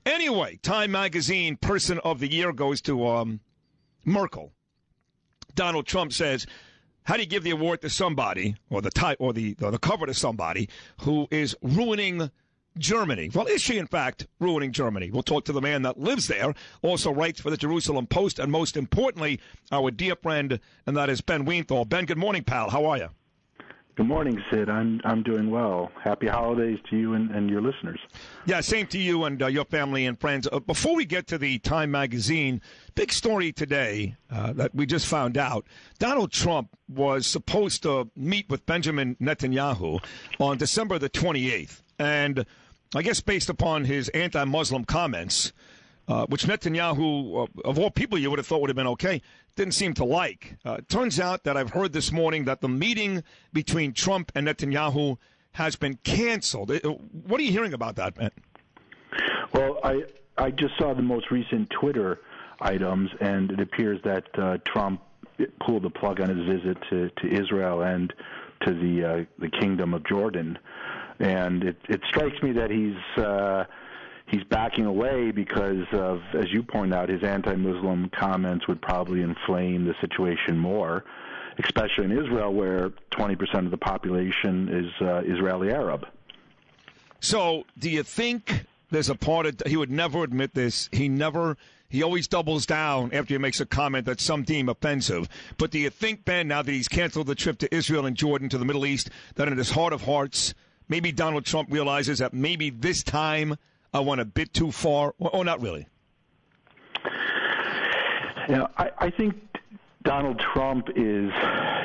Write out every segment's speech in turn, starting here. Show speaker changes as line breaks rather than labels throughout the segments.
Anyway, Time Magazine Person of the Year goes to Merkel. Donald Trump says, how do you give the award to somebody, or the cover to somebody who is ruining Germany? Well, is she, in fact, ruining Germany? We'll talk to the man that lives there, also writes for the Jerusalem Post, and most importantly, our dear friend, and that is Ben Weinthal. Ben, good morning, pal. How are you?
Good morning, Sid. I'm doing well. Happy holidays to you and your listeners.
Yeah, same to you and your family and friends. Before we get to the Time Magazine, big story today that we just found out. Donald Trump was supposed to meet with Benjamin Netanyahu on December the 28th. And I guess based upon his anti-Muslim comments, which Netanyahu, of all people you would have thought would have been okay, didn't seem to like. Turns out that I've heard this morning that the meeting between Trump and Netanyahu has been canceled. What are you hearing about that, man?
Well, I just saw the most recent Twitter items, and it appears that Trump pulled the plug on his visit to Israel and to the Kingdom of Jordan. And it strikes me that he's backing away because of, as you point out, his anti-Muslim comments would probably inflame the situation more, especially in Israel, where 20% of the population is Israeli Arab.
So do you think there's a part of, he would never admit this, he always doubles down after he makes a comment that some deem offensive. But do you think, Ben, now that he's canceled the trip to Israel and Jordan to the Middle East, that in his heart of hearts, maybe Donald Trump realizes that maybe this time I went a bit too far, or not really?
I think Donald Trump is,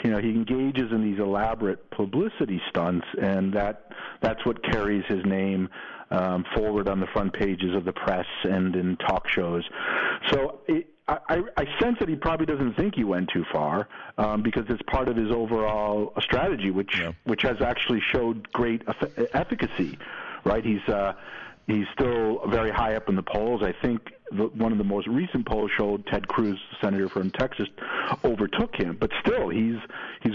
he engages in these elaborate publicity stunts, and that's what carries his name forward on the front pages of the press and in talk shows. So I sense that he probably doesn't think he went too far because it's part of his overall strategy, which has actually showed great efficacy, right? He's still very high up in the polls. I think one of the most recent polls showed Ted Cruz, the senator from Texas, overtook him. But still, he's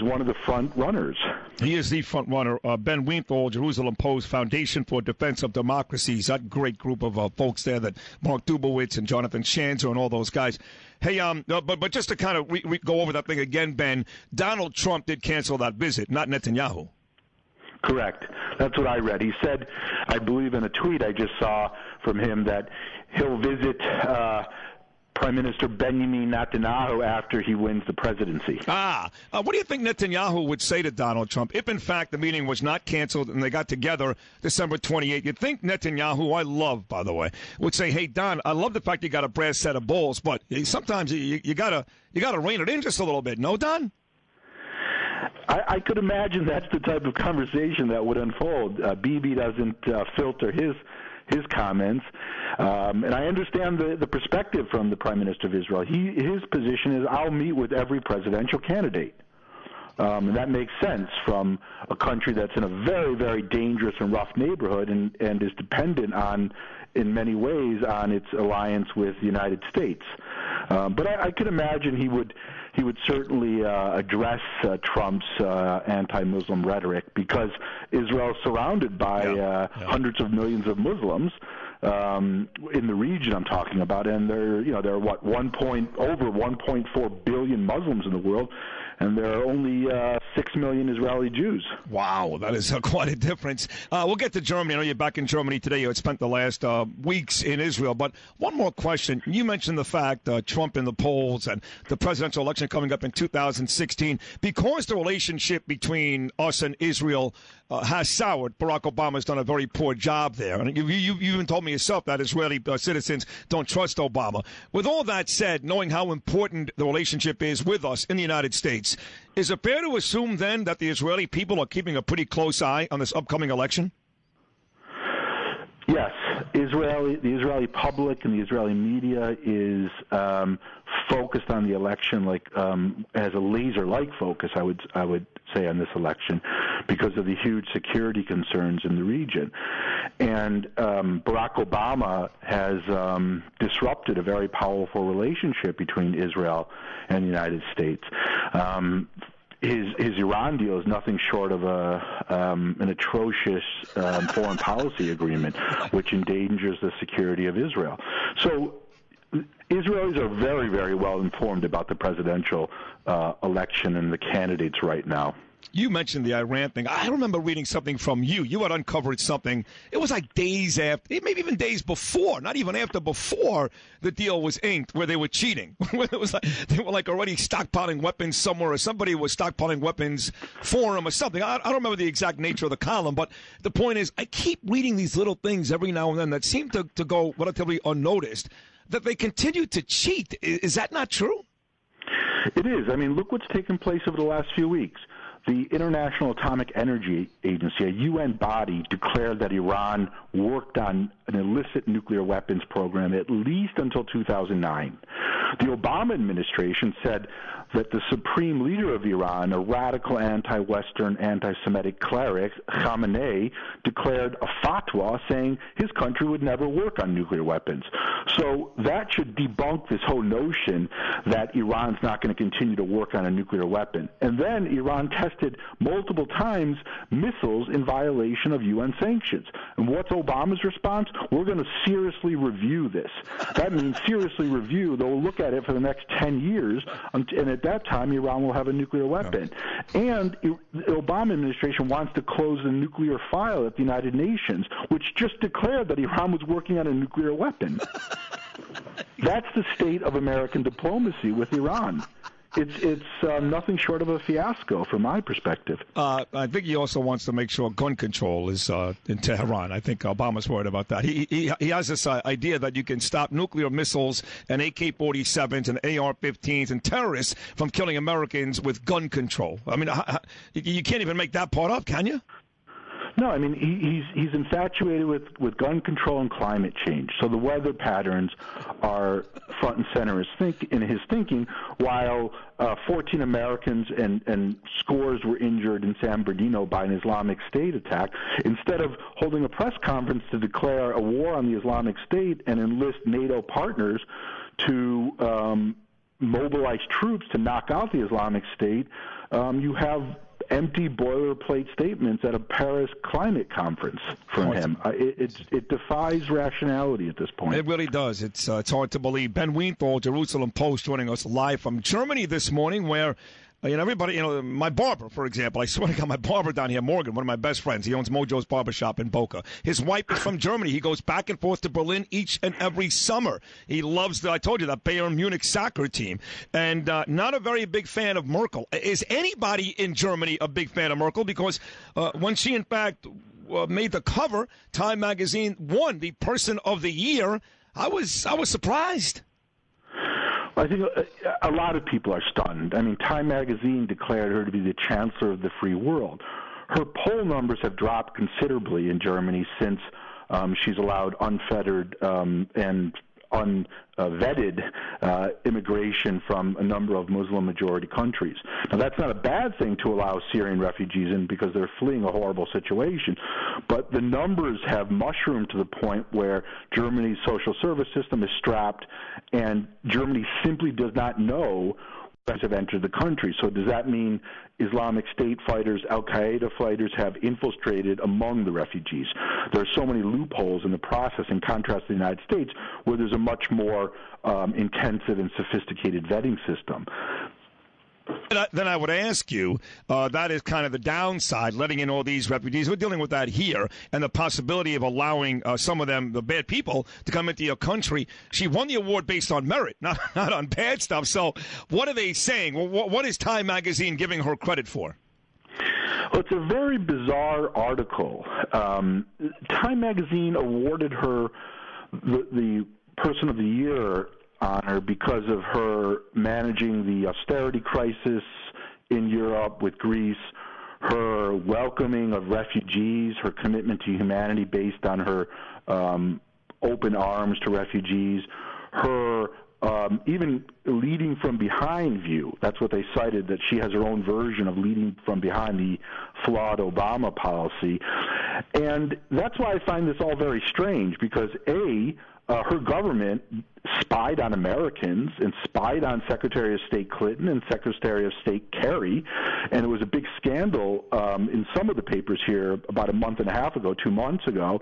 one of the front runners.
He is the front runner. Ben Weinthal, Jerusalem Post, Foundation for Defense of Democracies. That great group of folks there, that Mark Dubowitz and Jonathan Schanzer and all those guys. Hey, but just to kind of go over that thing again, Ben, Donald Trump did cancel that visit, not Netanyahu.
Correct. That's what I read. He said, I believe in a tweet I just saw from him, that he'll visit Prime Minister Benjamin Netanyahu after he wins the presidency.
What do you think Netanyahu would say to Donald Trump if, in fact, the meeting was not canceled and they got together December 28th? You'd think Netanyahu, who I love, by the way, would say, hey, Don, I love the fact you got a brass set of balls, but sometimes you gotta rein it in just a little bit. No, Don?
I could imagine that's the type of conversation that would unfold. Bibi doesn't filter his comments, and I understand the perspective from the Prime Minister of Israel. His position is, I'll meet with every presidential candidate. And that makes sense from a country that's in a very, very dangerous and rough neighborhood and is dependent on, in many ways, on its alliance with the United States. But I could imagine he would certainly address Trump's anti-Muslim rhetoric, because Israel is surrounded by hundreds of millions of Muslims in the region I'm talking about, and there are over 1.4 billion Muslims in the world, and there are only 6 million Israeli Jews.
Wow, that is quite a difference. We'll get to Germany. I know you're back in Germany today. You had spent the last weeks in Israel. But one more question. You mentioned the fact Trump in the polls and the presidential election coming up in 2016. Because the relationship between us and Israel has soured, Barack Obama's done a very poor job there. And you even told me yourself that Israeli citizens don't trust Obama. With all that said, knowing how important the relationship is with us in the United States, is it fair to assume then that the Israeli people are keeping a pretty close eye on this upcoming election?
Yes. The Israeli public and the Israeli media is focused on the election, has a laser-like focus, I would say, on this election, because of the huge security concerns in the region. And Barack Obama has disrupted a very powerful relationship between Israel and the United States. his Iran deal is nothing short of an atrocious foreign policy agreement, which endangers the security of Israel. So Israelis are very, very well informed about the presidential election and the candidates right now.
You mentioned the Iran thing. I remember reading something from you. You had uncovered something. It was like days after, maybe even days before, not even after, before the deal was inked, where they were cheating. It was like they were like already stockpiling weapons somewhere, or somebody was stockpiling weapons for them or something. I don't remember the exact nature of the column, but the point is, I keep reading these little things every now and then that seem to go relatively unnoticed, that they continue to cheat. Is that not true?
It is. I mean, look what's taken place over the last few weeks. The International Atomic Energy Agency, a UN body, declared that Iran worked on an illicit nuclear weapons program at least until 2009. The Obama administration said that the supreme leader of Iran, a radical anti-Western, anti-Semitic cleric, Khamenei, declared a fatwa saying his country would never work on nuclear weapons. So that should debunk this whole notion that Iran's not going to continue to work on a nuclear weapon. And then Iran tested multiple times missiles in violation of UN sanctions. And what's Obama's response? We're going to seriously review this. That means seriously review. They'll look at it for the next 10 years, and at that time, Iran will have a nuclear weapon. And the Obama administration wants to close the nuclear file at the United Nations, which just declared that Iran was working on a nuclear weapon. That's the state of American diplomacy with Iran. It's nothing short of a fiasco from my perspective.
I think he also wants to make sure gun control is in Tehran. I think Obama's worried about that. He has this idea that you can stop nuclear missiles and AK-47s and AR-15s and terrorists from killing Americans with gun control. I mean, you can't even make that part up, can you?
No, I mean, he's infatuated with gun control and climate change. So the weather patterns are front and center in his thinking, while 14 Americans and scores were injured in San Bernardino by an Islamic State attack. Instead of holding a press conference to declare a war on the Islamic State and enlist NATO partners to mobilize troops to knock out the Islamic State, you have empty boilerplate statements at a Paris climate conference from him. It defies rationality at this point.
It really does. It's hard to believe. Ben Weinthal, Jerusalem Post, joining us live from Germany this morning, where everybody, my barber, for example, I swear to God, my barber down here, Morgan, one of my best friends, he owns Mojo's Barbershop in Boca. His wife is from Germany. He goes back and forth to Berlin each and every summer. He loves, I told you, that Bayern Munich soccer team. And not a very big fan of Merkel. Is anybody in Germany a big fan of Merkel? Because when she, in fact, made the cover, Time magazine won the Person of the Year, I was surprised.
I think a lot of people are stunned. I mean, Time magazine declared her to be the chancellor of the free world. Her poll numbers have dropped considerably in Germany since she's allowed unfettered and unvetted immigration from a number of Muslim-majority countries. Now, that's not a bad thing to allow Syrian refugees in because they're fleeing a horrible situation, but the numbers have mushroomed to the point where Germany's social service system is strapped, and Germany simply does not know have entered the country. So does that mean Islamic State fighters, Al-Qaeda fighters have infiltrated among the refugees? There are so many loopholes in the process in contrast to the United States, where there's a much more intensive and sophisticated vetting system.
Then I would ask you, that is kind of the downside, letting in all these refugees. We're dealing with that here, and the possibility of allowing some of them, the bad people, to come into your country. She won the award based on merit, not on bad stuff. So what are they saying? Well, what is Time magazine giving her credit for?
Well, it's a very bizarre article. Time magazine awarded her the Person of the Year honor because of her managing the austerity crisis in Europe with Greece, her welcoming of refugees, her commitment to humanity based on her open arms to refugees, her even leading from behind view. That's what they cited, that she has her own version of leading from behind the flawed Obama policy. And that's why I find this all very strange, because her government spied on Americans and spied on Secretary of State Clinton and Secretary of State Kerry, and it was a big scandal in some of the papers here about a month and a half ago, 2 months ago.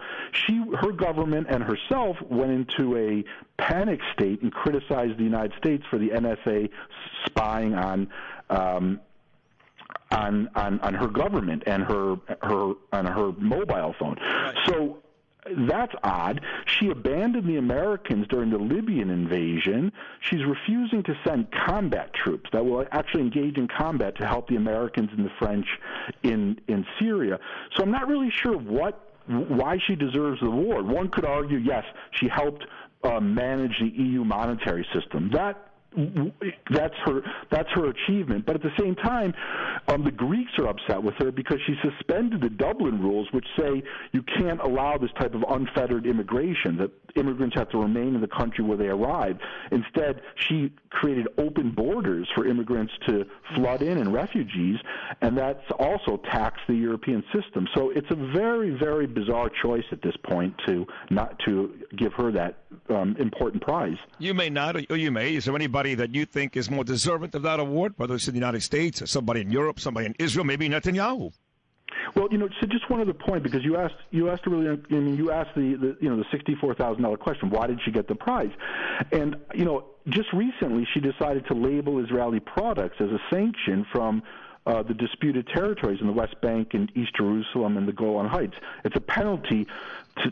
Her government and herself went into a panic state and criticized the United States for the NSA spying on her government and her mobile phone. Right. So that's odd. She abandoned the Americans during the Libyan invasion. She's refusing to send combat troops that will actually engage in combat to help the Americans and the French in Syria. So I'm not really sure why she deserves the award. One could argue, yes, she helped manage the EU monetary system. That's her achievement. But at the same time, the Greeks are upset with her because she suspended the Dublin rules, which say you can't allow this type of unfettered immigration, that immigrants have to remain in the country where they arrive. Instead, she created open borders for immigrants to flood in and refugees, and that's also taxed the European system. So it's a very, very bizarre choice at this point to not to give her that important prize.
You may not, or you may. Is there anybody that you think is more deserving of that award, whether it's in the United States or somebody in Europe, somebody in Israel, maybe Netanyahu?
Well, so just one other point, because you asked the $64,000 question. Why did she get the prize? And just recently she decided to label Israeli products as a sanction from the disputed territories in the West Bank and East Jerusalem and the Golan Heights. It's a penalty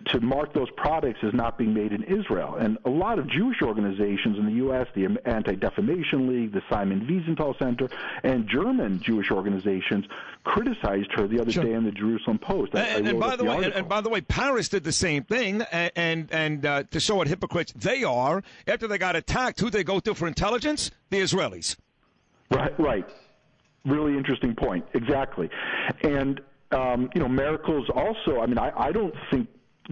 to mark those products as not being made in Israel. And a lot of Jewish organizations in the U.S., the Anti-Defamation League, the Simon Wiesenthal Center, and German Jewish organizations criticized her the other day in the Jerusalem Post.
And by the way, Paris did the same thing. And to show what hypocrites they are, after they got attacked, who they go to for intelligence? The Israelis.
Right. Really interesting point. Exactly. And, Merkel's also, I don't think,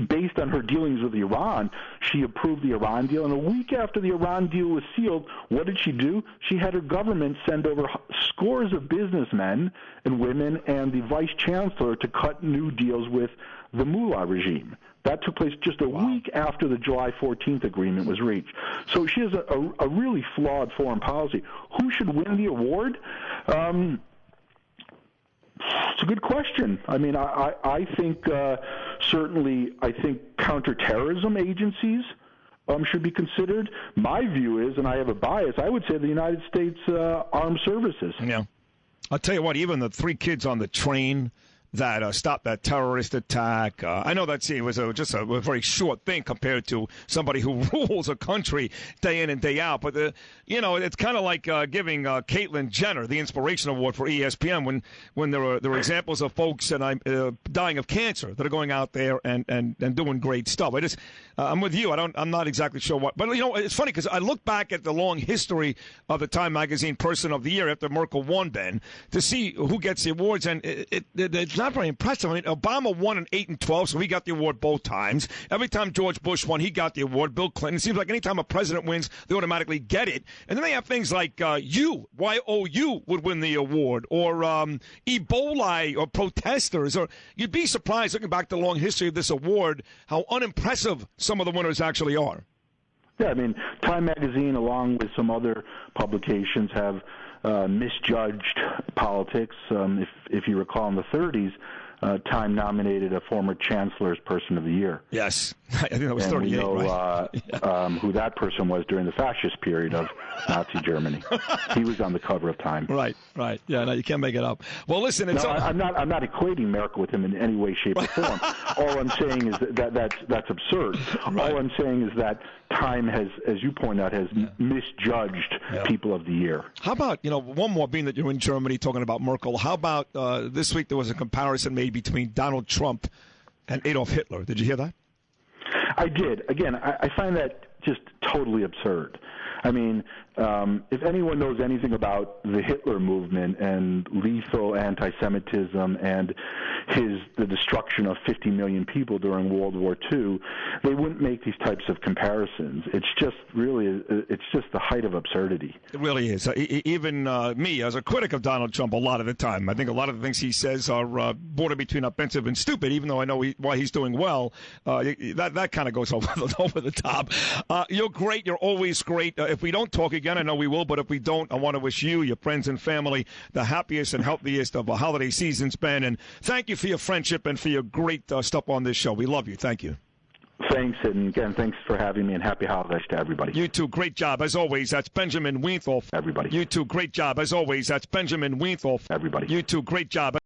based on her dealings with Iran, she approved the Iran deal. And a week after the Iran deal was sealed, what did she do? She had her government send over scores of businessmen and women and the vice chancellor to cut new deals with the Mullah regime. That took place just a week after the July 14th agreement was reached. So she has a really flawed foreign policy. Who should win the award? It's a good question. I think certainly counterterrorism agencies should be considered. My view is, and I have a bias, I would say the United States Armed Services.
Yeah. I'll tell you what, even the 3 kids on the train that stopped that terrorist attack. I know that scene was just a very short thing compared to somebody who rules a country day in and day out. But, it's kind of like giving Caitlyn Jenner the Inspiration Award for ESPN when there were examples of folks dying of cancer that are going out there and doing great stuff. I'm with you. I'm not exactly sure what. But, it's funny because I look back at the long history of the Time Magazine Person of the Year after Merkel won, Ben, to see who gets the awards. And it's not very impressive. Obama won in 8 and 12, so he got the award both times. Every time George Bush won, he got the award. Bill Clinton. It seems like any time a president wins, they automatically get it. And then they have things like YOU would win the award, or Ebola, or protesters. Or you'd be surprised, looking back to the long history of this award, how unimpressive some of the winners actually are.
Yeah, Time Magazine, along with some other publications, have misjudged politics. If you recall, in the 30s, Time nominated a former chancellor as Person of the Year.
Yes, I think that was 38,
we know,
right?
Who that person was during the fascist period of Nazi Germany. He was on the cover of Time.
Right. Yeah, no, you can't make it up. Well, listen,
I'm not equating Merkel with him in any way, shape, or form. All I'm saying is that's absurd. Right. All I'm saying is that Time has, as you point out, has misjudged people of the year.
How about, one more, being that you're in Germany talking about Merkel, how about this week there was a comparison made between Donald Trump and Adolf Hitler. Did you hear that?
I did. Again, I find that just totally absurd. I mean, if anyone knows anything about the Hitler movement and lethal anti-Semitism and the destruction of 50 million people during World War II, they wouldn't make these types of comparisons. It's just the height of absurdity.
It really is. Even me, as a critic of Donald Trump, a lot of the time, I think a lot of the things he says are border between offensive and stupid, even though I know why he's doing well. That kind of goes over the top. You're great. You're always great. If we don't talk again, I know we will, but if we don't, I want to wish you, your friends and family, the happiest and healthiest of a holiday season's been. And thank you for your friendship and for your great stuff on this show. We love you. Thank you.
Thanks, and again, thanks for having me, and happy holidays to everybody.
You too. Great job, as always. That's Benjamin Weinthal.
Everybody.
You too. Great job, as always. That's Benjamin Weinthal.
Everybody.
You too. Great job.